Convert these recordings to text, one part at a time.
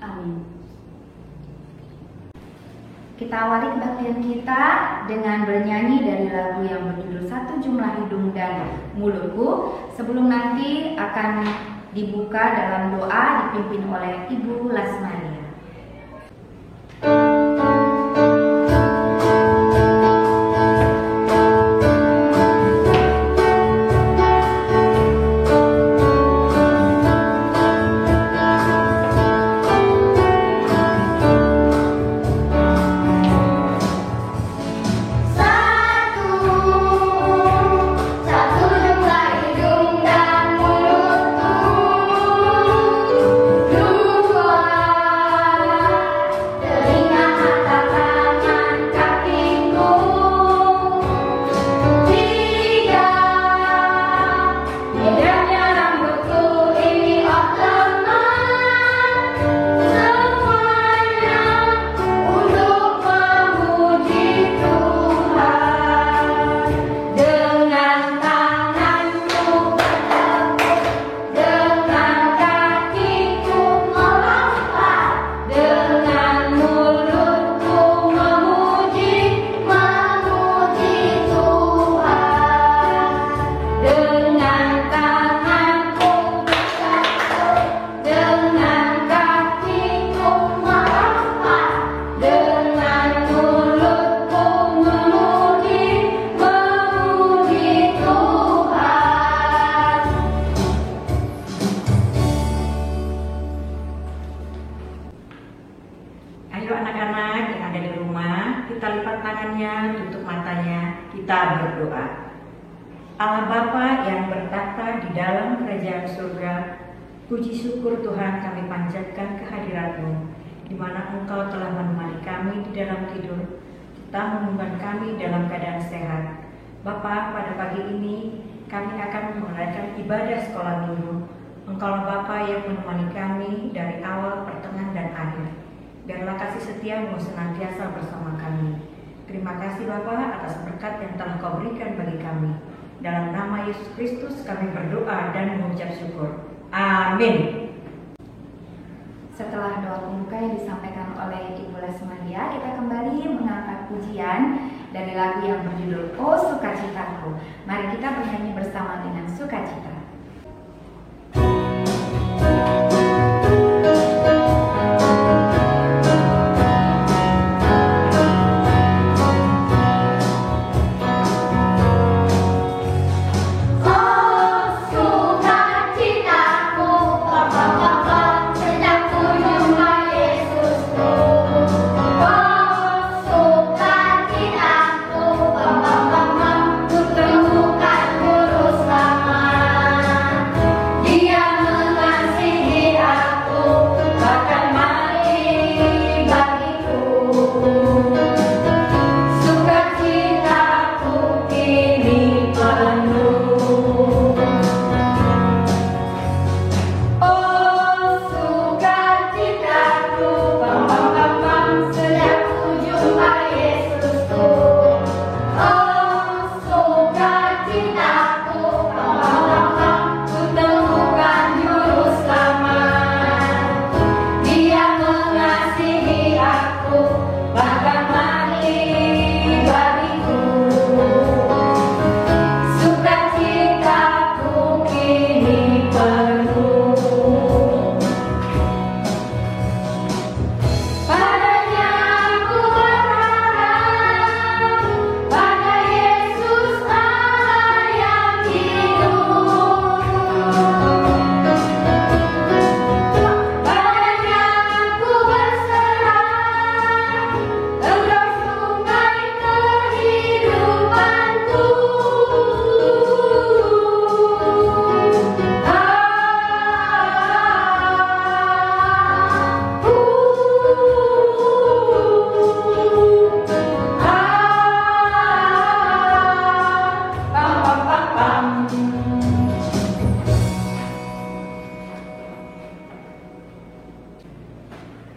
Amin. Kita awali kebaktian kita dengan bernyanyi dari lagu yang berjudul Satu Jumlah Hidung dan Mulutku, sebelum nanti akan dibuka dalam doa dipimpin oleh Ibu Lasmaria. Ayo anak-anak yang ada di rumah, kita lipat tangannya, tutup matanya, kita berdoa. Allah Bapa yang bertata di dalam kerajaan surga, puji syukur Tuhan kami panjatkan kehadirat-Mu, di mana Engkau telah menemani kami di dalam tidur, serta menumbuhkan kami dalam keadaan sehat. Bapa, pada pagi ini kami akan mengadakan ibadah sekolah minggu. Engkaulah Bapa yang menemani kami dari awal, pertengahan, dan akhir. Biarlah kasih setia-Mu senantiasa bersama kami. Terima kasih Bapa atas berkat yang telah Kau berikan bagi kami. Dalam nama Yesus Kristus kami berdoa dan mengucap syukur. Amin. Setelah doa pembuka yang disampaikan oleh Ibu Lasmaria, kita kembali mengangkat pujian dari lagu yang berjudul Oh Sukacitaku. Mari kita bernyanyi bersama dengan sukacita.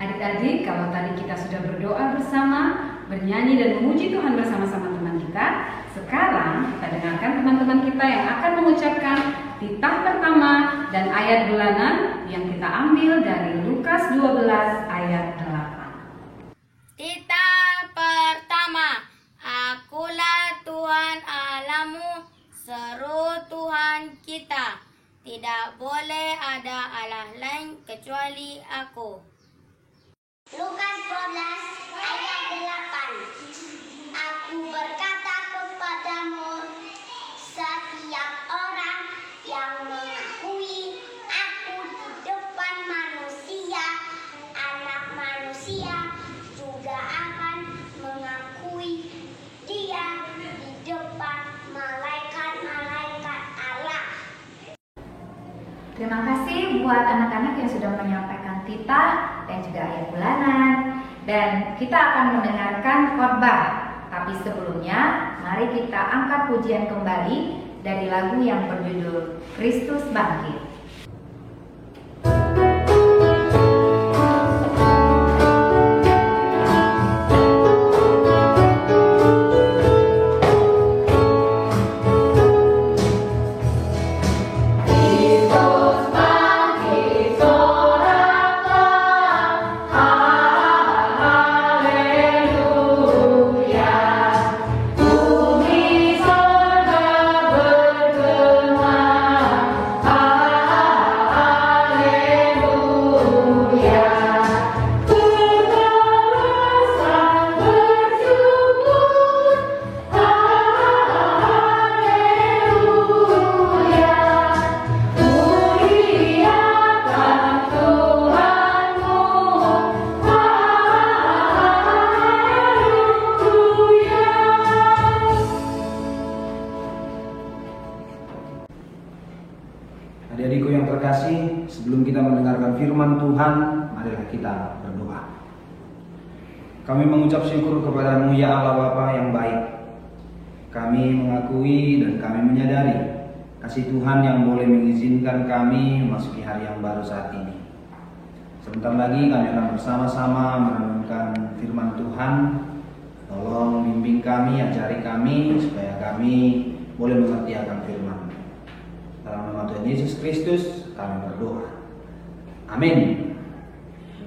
Adik-adik, kalau tadi kita sudah berdoa bersama, bernyanyi dan memuji Tuhan bersama-sama teman kita, sekarang kita dengarkan teman-teman kita yang akan mengucapkan titah pertama dan ayat bulanan yang kita ambil dari Lukas 12 ayat 8. Tita pertama, Akulah Tuhan Allahmu, seru Tuhan kita. Tidak boleh ada Allah lain kecuali Aku. Lukas 12 ayat 8. Aku berkata kepadamu, setiap orang yang mengakui Aku di depan manusia, Anak Manusia juga akan mengakui Dia di depan malaikat-malaikat Allah. Terima kasih buat anak-anak yang sudah menyampaikan titah dan juga ayat bulanan. Dan kita akan mendengarkan khotbah. Tapi sebelumnya, mari kita angkat pujian kembali dari lagu yang berjudul Kristus Bangkit. Adik-adikku yang terkasih, sebelum kita mendengarkan firman Tuhan, marilah kita berdoa. Kami mengucap syukur kepada-Mu ya Allah Bapa yang baik. Kami mengakui dan kami menyadari kasih Tuhan yang boleh mengizinkan kami memasuki hari yang baru saat ini. Sebentar lagi kami akan bersama-sama merenungkan firman Tuhan. Tolong bimbing kami, ajari kami supaya kami boleh mengerti akan firman. Dalam nama Tuhan Yesus Kristus kami berdoa. Amin.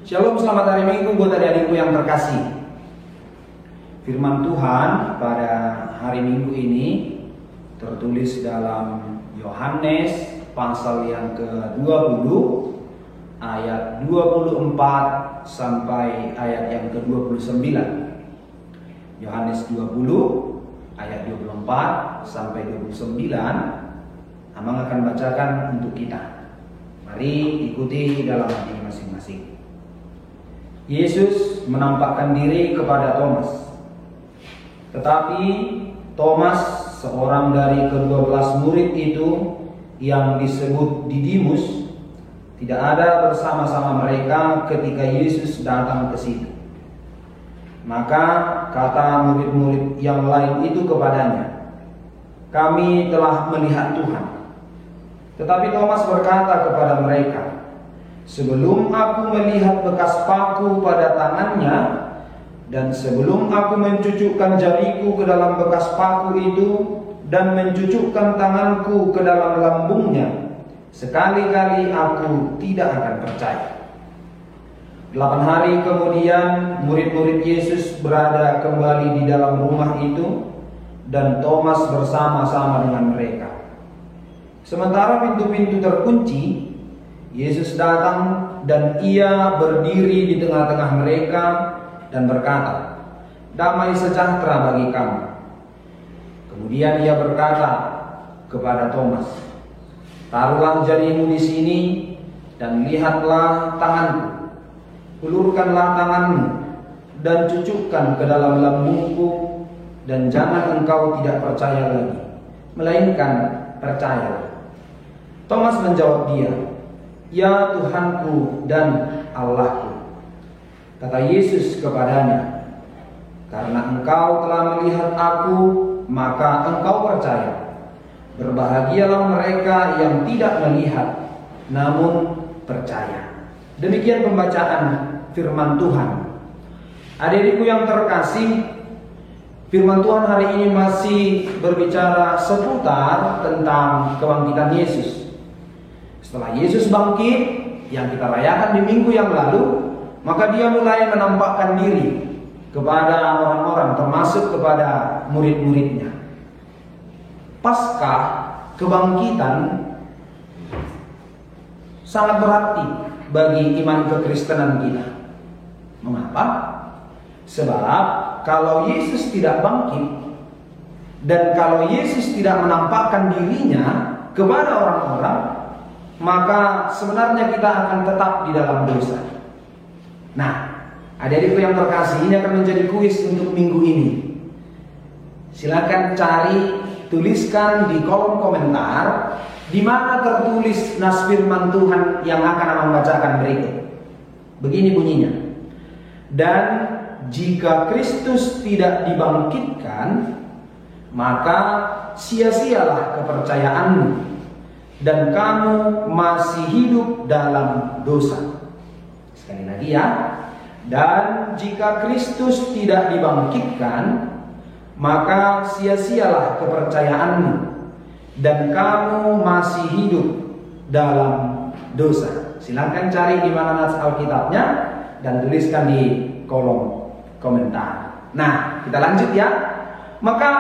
Shalom, selamat hari Minggu buat adik-adikku yang terkasih. Firman Tuhan pada hari Minggu ini tertulis dalam Yohanes pasal yang ke-20 ayat 24 sampai ayat yang ke-29. Yohanes 20 ayat 24 sampai 29. Amang akan bacakan untuk kita. Mari ikuti dalam hati masing-masing. Yesus menampakkan diri kepada Thomas. Tetapi Thomas, seorang dari ke-12 murid itu yang disebut Didimus, tidak ada bersama-sama mereka ketika Yesus datang ke situ. Maka kata murid-murid yang lain itu kepadanya, "Kami telah melihat Tuhan." Tetapi Thomas berkata kepada mereka, "Sebelum aku melihat bekas paku pada tangannya, dan sebelum aku mencucukkan jariku ke dalam bekas paku itu, dan mencucukkan tanganku ke dalam lambungnya, sekali-kali aku tidak akan percaya." 8 hari kemudian, murid-murid Yesus berada kembali di dalam rumah itu, dan Thomas bersama-sama dengan mereka. Sementara pintu-pintu terkunci, Yesus datang dan Ia berdiri di tengah-tengah mereka dan berkata, "Damai sejahtera bagi kamu." Kemudian Ia berkata kepada Thomas, "Taruhlah jarimu di sini dan lihatlah tanganku. Ulurkanlah tanganmu dan cucukkan ke dalam lambungku, dan jangan engkau tidak percaya lagi, melainkan percayalah." Thomas menjawab dia, "Ya Tuhanku dan Allahku." Kata Yesus kepadanya, "Karena engkau telah melihat aku, maka engkau percaya. Berbahagialah mereka yang tidak melihat, namun percaya." Demikian pembacaan firman Tuhan. Adik-adikku yang terkasih, firman Tuhan hari ini masih berbicara seputar tentang kebangkitan Yesus. Setelah Yesus bangkit, yang kita rayakan di minggu yang lalu, maka dia mulai menampakkan diri kepada orang-orang, termasuk kepada murid-muridnya. Paskah, kebangkitan, sangat berarti bagi iman kekristenan kita. Mengapa? Sebab kalau Yesus tidak bangkit, dan kalau Yesus tidak menampakkan dirinya kepada orang-orang, maka sebenarnya kita akan tetap di dalam dosa. Nah, adik-adikku yang terkasih, ini akan menjadi kuis untuk minggu ini. Silakan cari, tuliskan di kolom komentar di mana tertulis nas firman Tuhan yang akan membacakan berikut. Begini bunyinya. Dan jika Kristus tidak dibangkitkan, maka sia-sialah kepercayaanmu dan kamu masih hidup dalam dosa. Sekali lagi ya. Dan jika Kristus tidak dibangkitkan, maka sia-sialah kepercayaanmu dan kamu masih hidup dalam dosa. Silakan cari di mana nas Alkitabnya dan tuliskan di kolom komentar. Nah, kita lanjut ya. Maka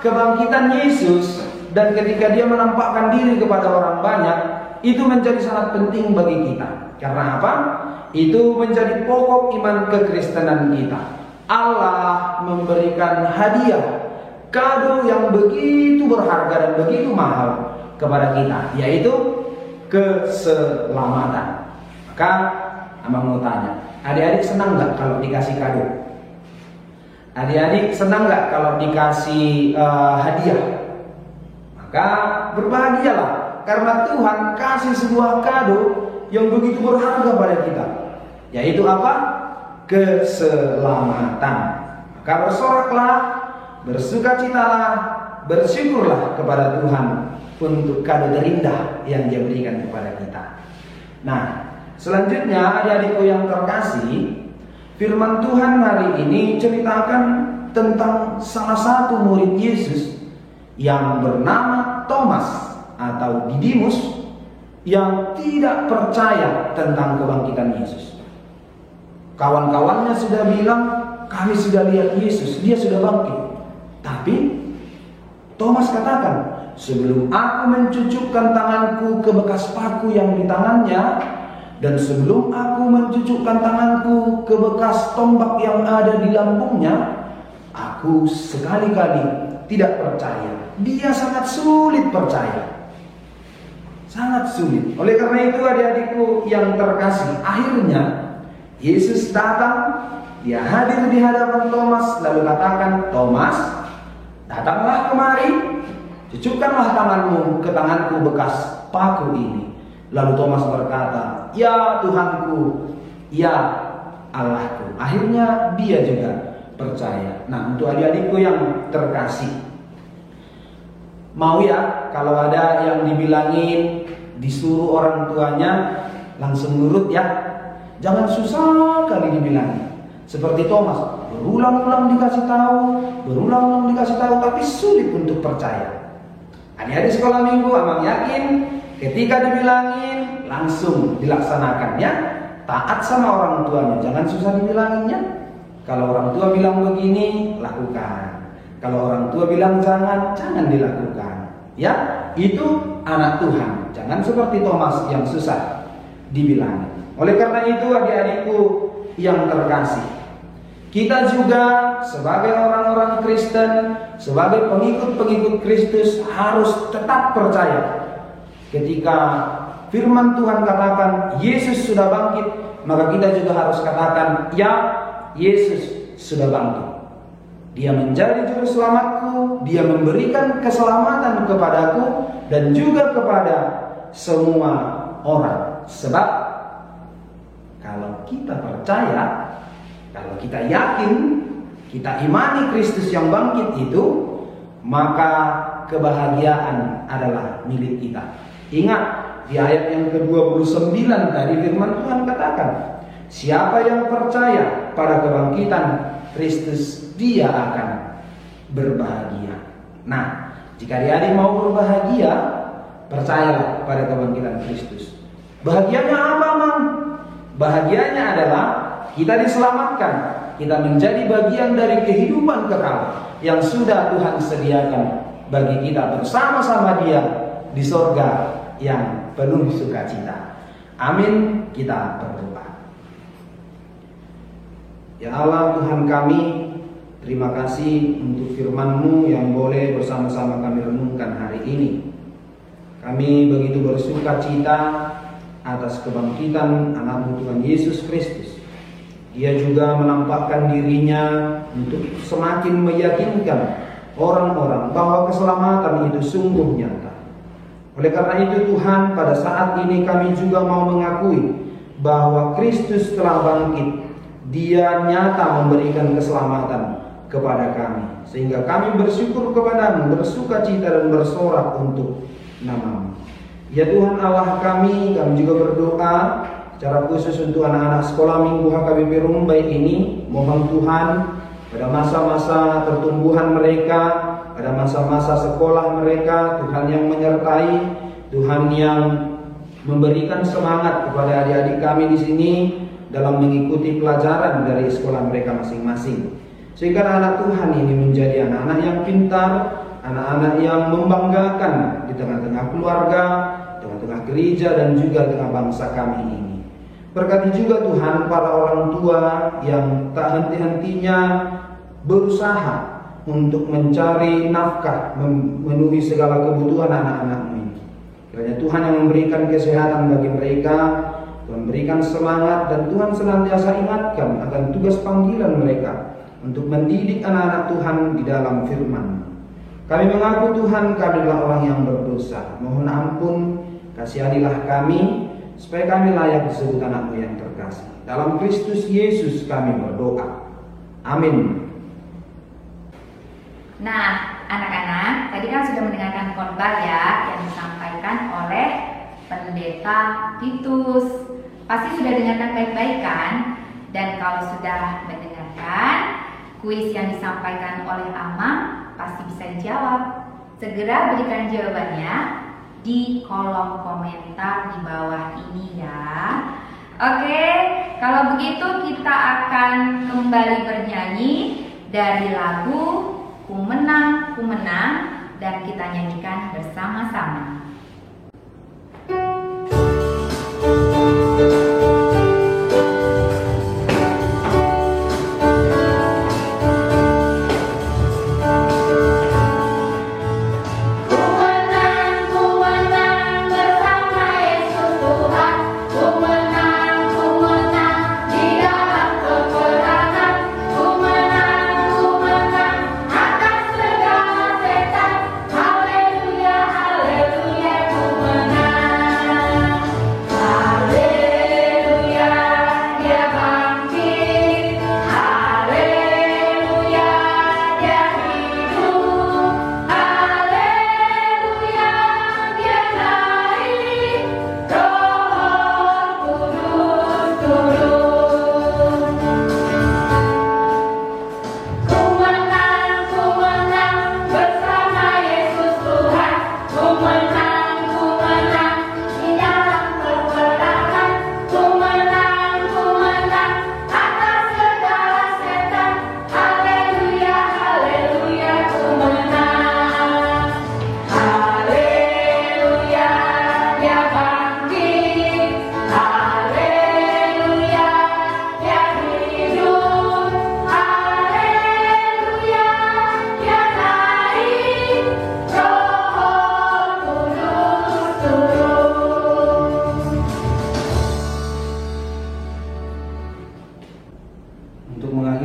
kebangkitan Yesus dan ketika dia menampakkan diri kepada orang banyak, itu menjadi sangat penting bagi kita. Karena apa? Itu menjadi pokok iman kekristenan kita. Allah memberikan hadiah, kado yang begitu berharga dan begitu mahal kepada kita, yaitu keselamatan. Maka Abang mau tanya, adik-adik senang nggak kalau dikasih kado? Adik-adik senang nggak kalau dikasih hadiah? Maka berbahagialah, karena Tuhan kasih sebuah kado yang begitu berharga pada kita, yaitu apa? Keselamatan. Maka bersoraklah, bersukacitalah, bersyukurlah kepada Tuhan untuk kado terindah yang Dia berikan kepada kita. Nah, selanjutnya adik-adikku yang terkasih, firman Tuhan hari ini ceritakan tentang salah satu murid Yesus yang bernama Thomas atau Didimus, yang tidak percaya tentang kebangkitan Yesus. Kawan-kawannya sudah bilang, kami sudah lihat Yesus, dia sudah bangkit. Tapi Thomas katakan, sebelum aku mencucukkan tanganku ke bekas paku yang di tangannya, dan sebelum aku mencucukkan tanganku ke bekas tombak yang ada di lambungnya, aku sekali-kali tidak percaya. Dia sangat sulit percaya. Sangat sulit. Oleh karena itu adik-adikku yang terkasih, akhirnya Yesus datang, Dia hadir di hadapan Thomas, lalu katakan, Thomas, datanglah kemari, cucukkanlah tanganmu ke tanganku bekas paku ini. Lalu Thomas berkata, ya Tuhanku, ya Allahku. Akhirnya dia juga percaya. Nah, untuk adik-adikku yang terkasih, mau ya kalau ada yang dibilangin, disuruh orang tuanya langsung nurut ya. Jangan susah kali dibilangin. Seperti Thomas, berulang-ulang dikasih tahu, tapi sulit untuk percaya. Adik-adik sekolah minggu, Abang yakin ketika dibilangin langsung dilaksanakan ya. Taat sama orang tuanya, jangan susah dibilanginnya. Kalau orang tua bilang begini, lakukan. Kalau orang tua bilang jangan dilakukan. Ya, itu anak Tuhan. Jangan seperti Thomas yang susah dibilangin. Oleh karena itu adik-adikku yang terkasih, kita juga sebagai orang-orang Kristen, sebagai pengikut-pengikut Kristus harus tetap percaya. Ketika firman Tuhan katakan Yesus sudah bangkit, maka kita juga harus katakan, ya, Yesus sudah bangkit. Dia menjadi juru selamatku, Dia memberikan keselamatan kepadaku dan juga kepada semua orang. Sebab kalau kita percaya, kalau kita yakin, kita imani Kristus yang bangkit itu, maka kebahagiaan adalah milik kita. Ingat, di ayat yang ke-29 tadi firman Tuhan katakan, siapa yang percaya pada kebangkitan Kristus, dia akan berbahagia. Nah, jika adik-adik mau berbahagia, percayalah pada kebangkitan Kristus. Bahagianya apa, Mang? Bahagianya adalah kita diselamatkan, kita menjadi bagian dari kehidupan kekal yang sudah Tuhan sediakan bagi kita bersama-sama Dia di sorga yang penuh sukacita. Amin. Kita berdoa. Ya Allah Tuhan kami, terima kasih untuk firman-Mu yang boleh bersama-sama kami renungkan hari ini. Kami begitu bersukacita atas kebangkitan anak-Mu Tuhan Yesus Kristus. Dia juga menampakkan dirinya untuk semakin meyakinkan orang-orang bahwa keselamatan itu sungguh nyata. Oleh karena itu Tuhan, pada saat ini kami juga mau mengakui bahwa Kristus telah bangkit. Dia nyata memberikan keselamatan kepada kami, sehingga kami bersyukur kepada-Mu, bersukacita dan bersorak untuk nama-Mu. Ya Tuhan Allah kami juga berdoa secara khusus untuk anak-anak sekolah minggu HKBP Rumbai ini. Mohon Tuhan pada masa-masa pertumbuhan mereka, pada masa-masa sekolah mereka, Tuhan yang menyertai, Tuhan yang memberikan semangat kepada adik-adik kami di sini dalam mengikuti pelajaran dari sekolah mereka masing-masing. Sehingga anak Tuhan ini menjadi anak-anak yang pintar, anak-anak yang membanggakan di tengah-tengah keluarga, tengah-tengah gereja dan juga tengah bangsa kami ini. Berkati juga Tuhan para orang tua yang tak henti-hentinya berusaha untuk mencari nafkah, memenuhi segala kebutuhan anak-anak-Mu ini. Kiranya Tuhan yang memberikan kesehatan bagi mereka, memberikan semangat, dan Tuhan senantiasa ingatkan akan tugas panggilan mereka untuk mendidik anak-anak Tuhan di dalam firman. Kami mengaku Tuhan kami adalah orang yang berdosa. Mohon ampun, kasihanilah kami, supaya kami layak disebut anak-Mu yang terkasih. Dalam Kristus Yesus kami berdoa. Amin. Nah, anak-anak, tadi kan sudah mendengarkan khotbah ya yang disampaikan oleh Pendeta Titus. Pasti sudah dengarkan baik-baik kan? Dan kalau sudah mendengarkan kuis yang disampaikan oleh Amang, pasti bisa dijawab. Segera berikan jawabannya di kolom komentar di bawah ini ya. Oke, kalau begitu kita akan kembali bernyanyi dari lagu Ku Menang, Ku Menang, dan kita nyanyikan bersama-sama.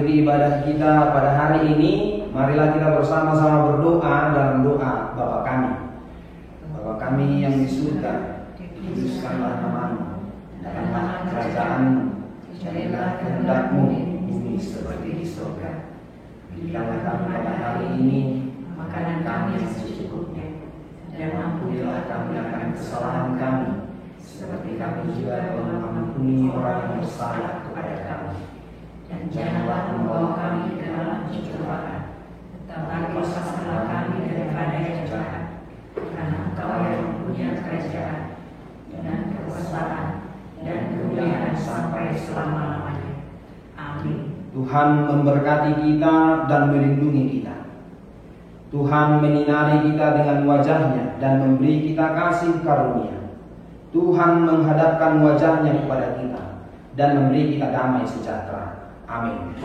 Ibadah kita pada hari ini, marilah kita bersama-sama berdoa dalam doa Bapa kami. Bapa kami yang di surga, dikuduskanlah nama-Mu, datanglah kerajaan-Mu, jadilah kehendak-Mu di bumi seperti di surga. Berikanlah kami pada hari ini makanan kami yang secukupnya, dan ampunilah kami akan kesalahan kami, seperti kami juga telah mengampuni orang yang bersalah kepada kami. Dan janganlah membawa kami ke dalam pencobaan, tetapi lepaskanlah kami daripada yang jahat, karena Engkau yang mempunyai kerajaan dan kekuasaan dan kemuliaan sampai selama-lamanya. Amin. Tuhan memberkati kita dan melindungi kita. Tuhan menyinari kita dengan wajah-Nya dan memberi kita kasih karunia. Tuhan menghadapkan wajah-Nya kepada kita dan memberi kita damai sejahtera. Amin.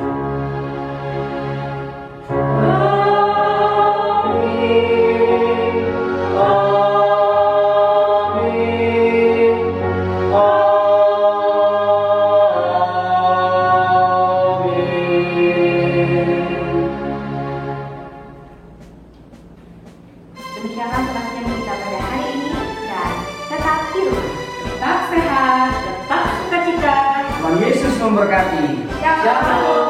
Demikianlah kebaktian kita pada hari ini, dan tetap di rumah, tetap sehat, Tetap sukacita. Tuhan Yesus memberkati. Shalom.